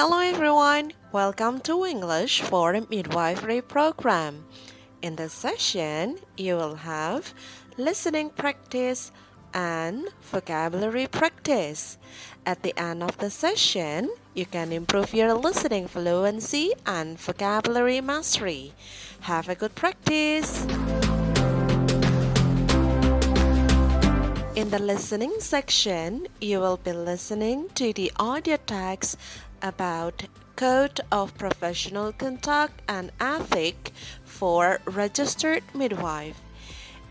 Hello everyone, welcome to English for Midwifery program. In this session, you will have listening practice and vocabulary practice. At the end of the session, you can improve your listening fluency and vocabulary mastery. Have a good practice. In the listening section, you will be listening to the audio text about Code of Professional Conduct and Ethic for Registered Midwife.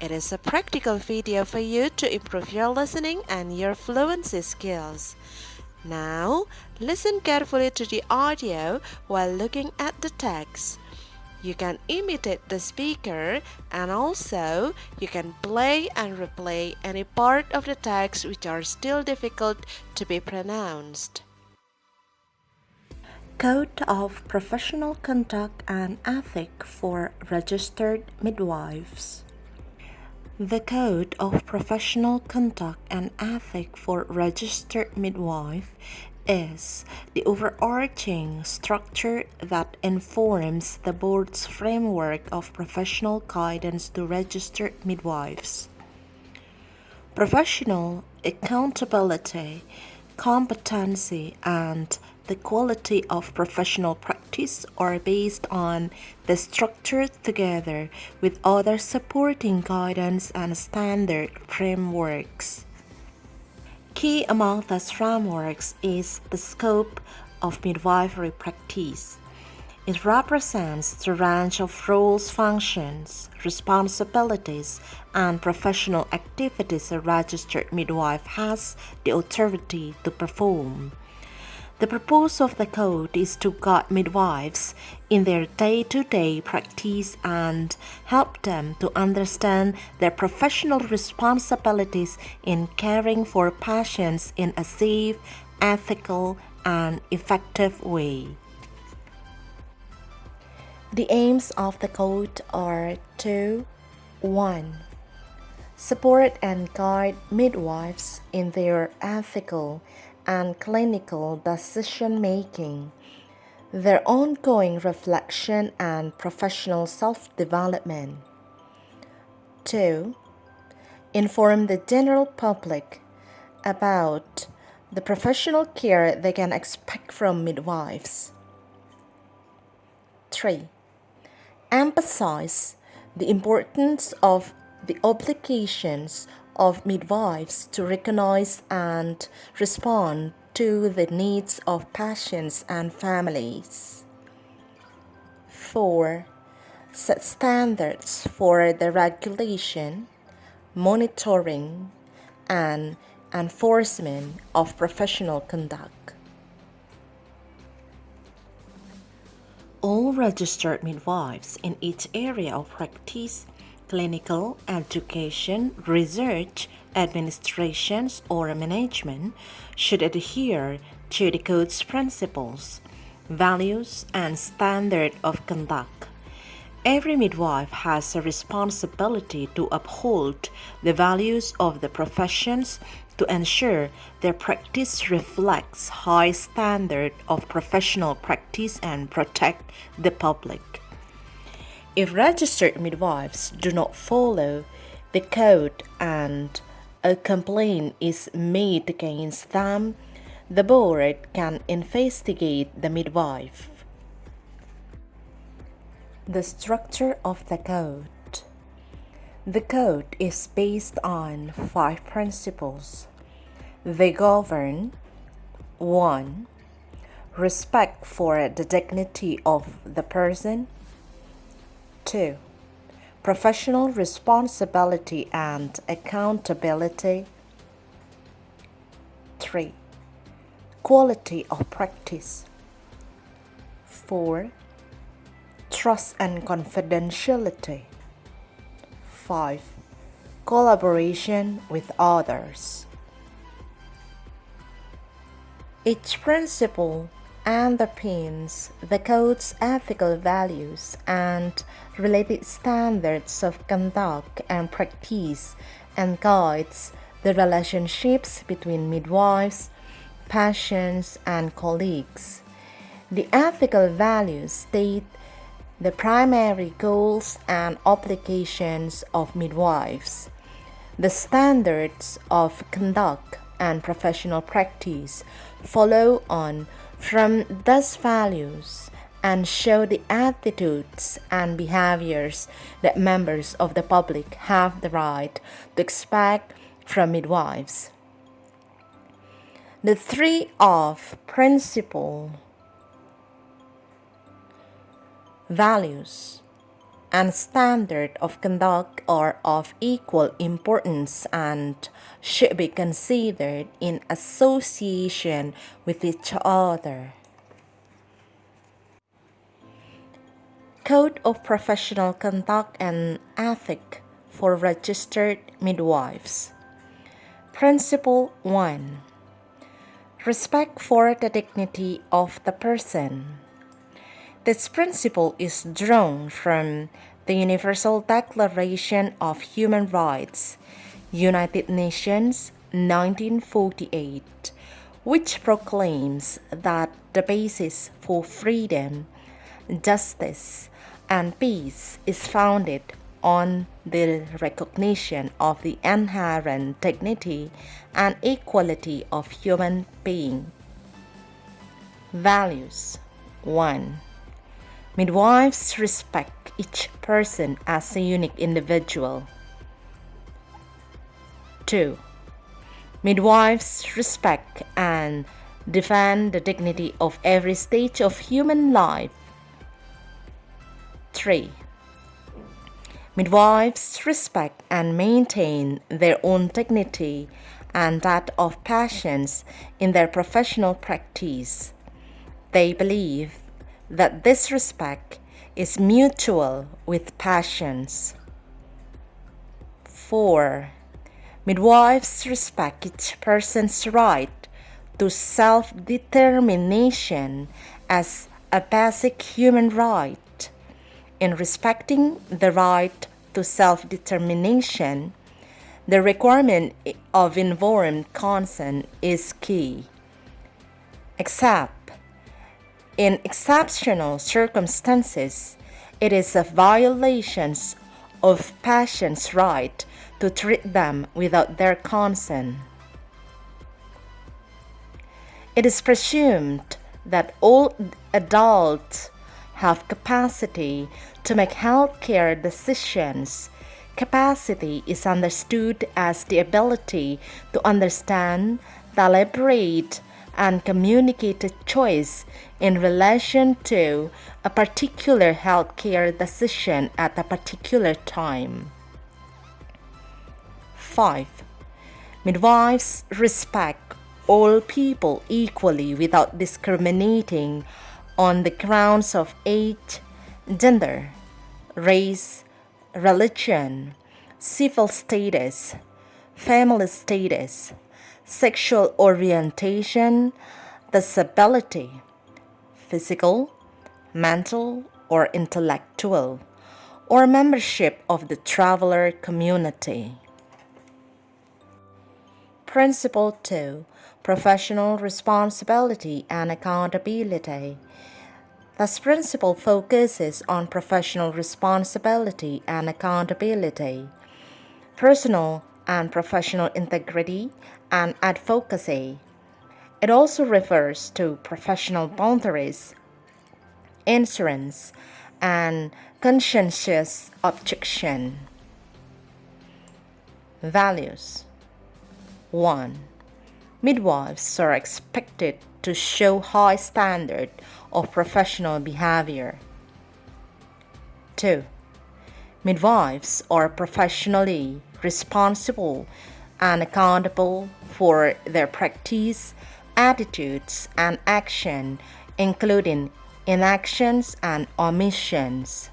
It is a practical video for you to improve your listening and your fluency skills. Now, listen carefully to the audio while looking at the text. You can imitate the speaker and also you can play and replay any part of the text which are still difficult to be pronounced. Code of Professional Conduct and Ethic for Registered Midwives. The Code of Professional Conduct and Ethic for Registered Midwife is the overarching structure that informs the board's framework of professional guidance to registered midwives. Professional accountability, competency, and the quality of professional practice are based on the structure together with other supporting guidance and standard frameworks. Key among these frameworks is the scope of midwifery practice. It represents the range of roles, functions, responsibilities, and professional activities a registered midwife has the authority to perform. The purpose of the code is to guide midwives in their day-to-day practice and help them to understand their professional responsibilities in caring for patients in a safe, ethical, and effective way. The aims of the code are to 1. Support and guide midwives in their ethical and clinical decision-making, their ongoing reflection and professional self-development. 2. Inform the general public about the professional care they can expect from midwives. 3. Emphasize the importance of the obligations of midwives to recognize and respond to the needs of patients and families. 4. Set standards for the regulation, monitoring, and enforcement of professional conduct. All registered midwives in each area of practice, clinical, education, research, administrations, or management should adhere to the code's principles, values, and standard of conduct. Every midwife has a responsibility to uphold the values of the professions to ensure their practice reflects high standard of professional practice and protect the public. If registered midwives do not follow the code and a complaint is made against them, the board can investigate the midwife. The structure of the code. The code is based on 5 principles. They govern 1. Respect for the dignity of the person. 2. Professional responsibility and accountability. 3. Quality of practice. 4. Trust and confidentiality. 5. Collaboration with others. Each principle underpins the code's ethical values and related standards of conduct and practice and guides the relationships between midwives, patients, and colleagues. The ethical values state the primary goals and obligations of midwives. The standards of conduct and professional practice follow on from these values and show the attitudes and behaviors that members of the public have the right to expect from midwives. The three of principle, values, and standard of conduct are of equal importance and should be considered in association with each other. Code of Professional Conduct and Ethic for Registered Midwives. Principle 1. Respect for the dignity of the person. This principle is drawn from the Universal Declaration of Human Rights, United Nations, 1948, which proclaims that the basis for freedom, justice, and peace is founded on the recognition of the inherent dignity and equality of human beings. Values 1. Midwives respect each person as a unique individual. 2. Midwives respect and defend the dignity of every stage of human life. 3. Midwives respect and maintain their own dignity and that of patients in their professional practice. They believe that this respect is mutual with patients. 4. Midwives respect each person's right to self-determination as a basic human right. In respecting the right to self-determination, the requirement of informed consent is key. Except in exceptional circumstances, it is a violation of patients' right to treat them without their consent. It is presumed that all adults have capacity to make healthcare decisions. Capacity is understood as the ability to understand, deliberate, and communicate a choice in relation to a particular healthcare decision at a particular time. 5. Midwives respect all people equally without discriminating on the grounds of age, gender, race, religion, civil status, family status, sexual orientation, disability, physical, mental, or intellectual, or membership of the traveler community. Principle 2. Professional responsibility and accountability. This principle focuses on professional responsibility and accountability, personal and professional integrity, and advocacy. It also refers to professional boundaries, insurance, and conscientious objection. Values 1. Midwives are expected to show high standard of professional behavior. 2. Midwives are professionally responsible and accountable for their practice, attitudes, and action, including inactions and omissions.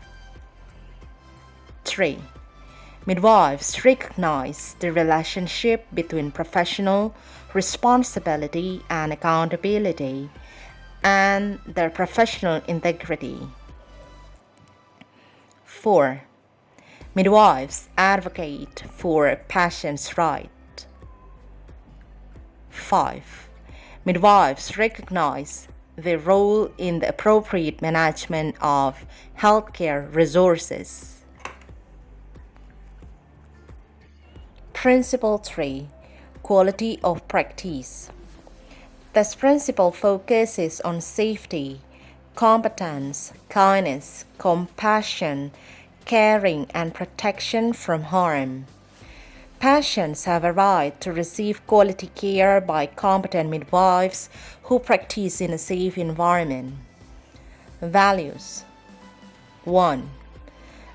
3. Midwives recognize the relationship between professional responsibility and accountability and their professional integrity. 4. Midwives advocate for patients' rights. 5. Midwives recognize their role in the appropriate management of healthcare resources. Principle 3. Quality of practice. This principle focuses on safety, competence, kindness, compassion, caring, and protection from harm. Patients have a right to receive quality care by competent midwives who practice in a safe environment. Values. 1.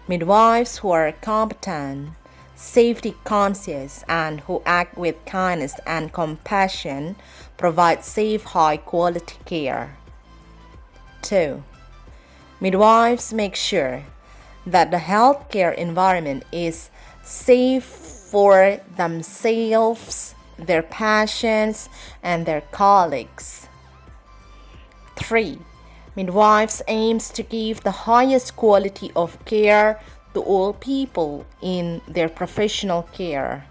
Midwives who are competent, safety conscious, and who act with kindness and compassion provide safe, high quality care. 2. Midwives make sure that the healthcare environment is safe for themselves, their patients, and their colleagues. 3. Midwives aims to give the highest quality of care to all people in their professional care.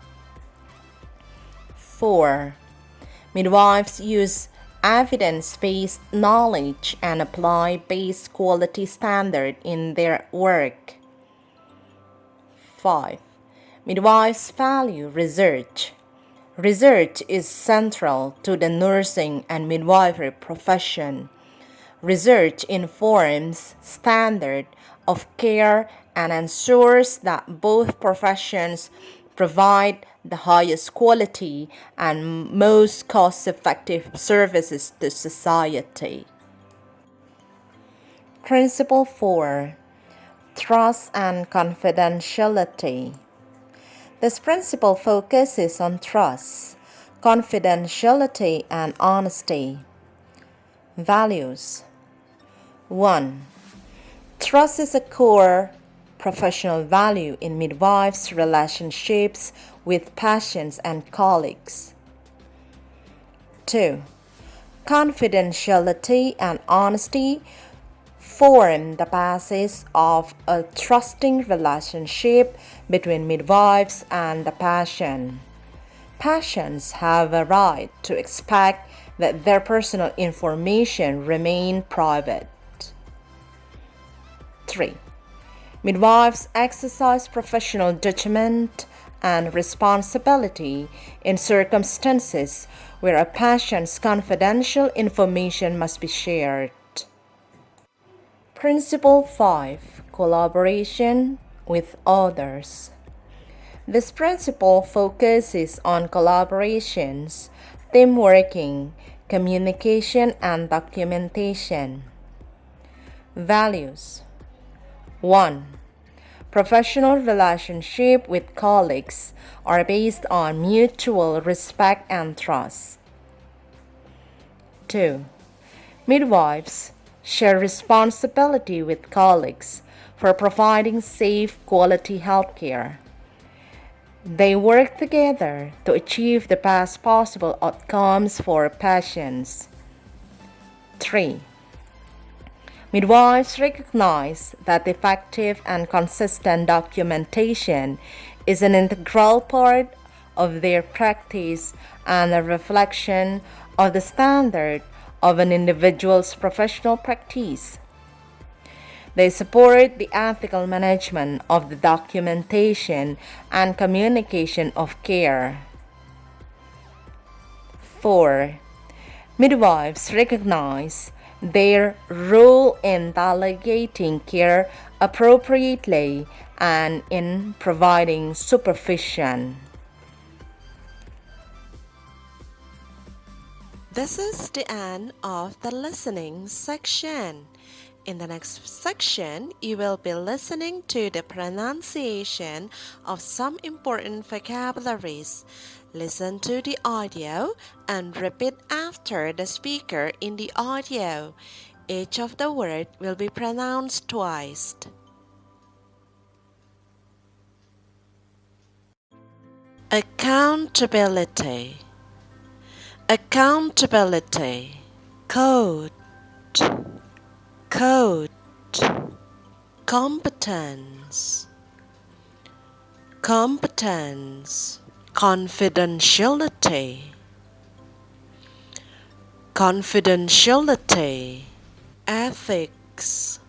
4. Midwives use evidence-based knowledge and apply base quality standard in their work. 5. Midwives value research. Research is central to the nursing and midwifery profession. Research informs standard of care and ensures that both professions provide the highest quality and most cost-effective services to society. Principle 4. Trust and confidentiality. This principle focuses on trust, confidentiality, and honesty. Values. 1. Trust is a core professional value in midwives' relationships with patients and colleagues. 2. Confidentiality and honesty form the basis of a trusting relationship between midwives and the patient. Patients have a right to expect that their personal information remain private. 3. Midwives exercise professional judgment and responsibility in circumstances where a patient's confidential information must be shared. Principle 5. Collaboration with others. This principle focuses on collaborations, team working, communication, and documentation. Values. 1. Professional relationships with colleagues are based on mutual respect and trust. 2. Midwives share responsibility with colleagues for providing safe, quality health care. They work together to achieve the best possible outcomes for patients. 3. Midwives recognize that effective and consistent documentation is an integral part of their practice and a reflection of the standard of an individual's professional practice. They support the ethical management of the documentation and communication of care. 4. Midwives recognize their role in delegating care appropriately and in providing supervision. This is the end of the listening section. In the next section, you will be listening to the pronunciation of some important vocabularies. Listen to the audio and repeat after the speaker in the audio. Each of the words will be pronounced twice. Accountability. Accountability. Code. Code. Competence. Competence. Confidentiality. confidentiality, ethics,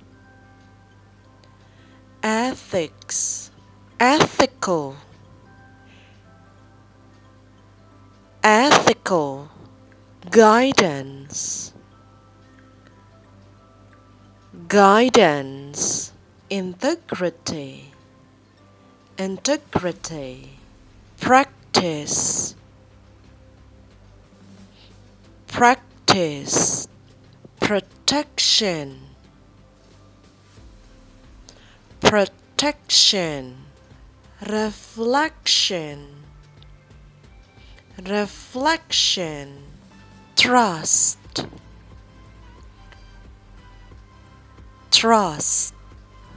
ethics, ethical, ethical, guidance, guidance, integrity, integrity, practice, practice, protection, protection, reflection, reflection, trust, trust,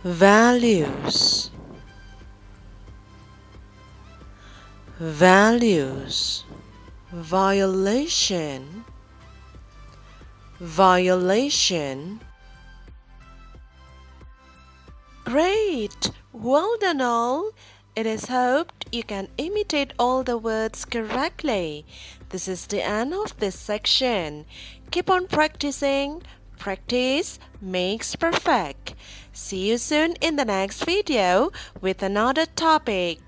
values, values, violation, violation. Great! Well done all! It is hoped you can imitate all the words correctly. This is the end of this section. Keep on practicing. Practice makes perfect. See you soon in the next video with another topic.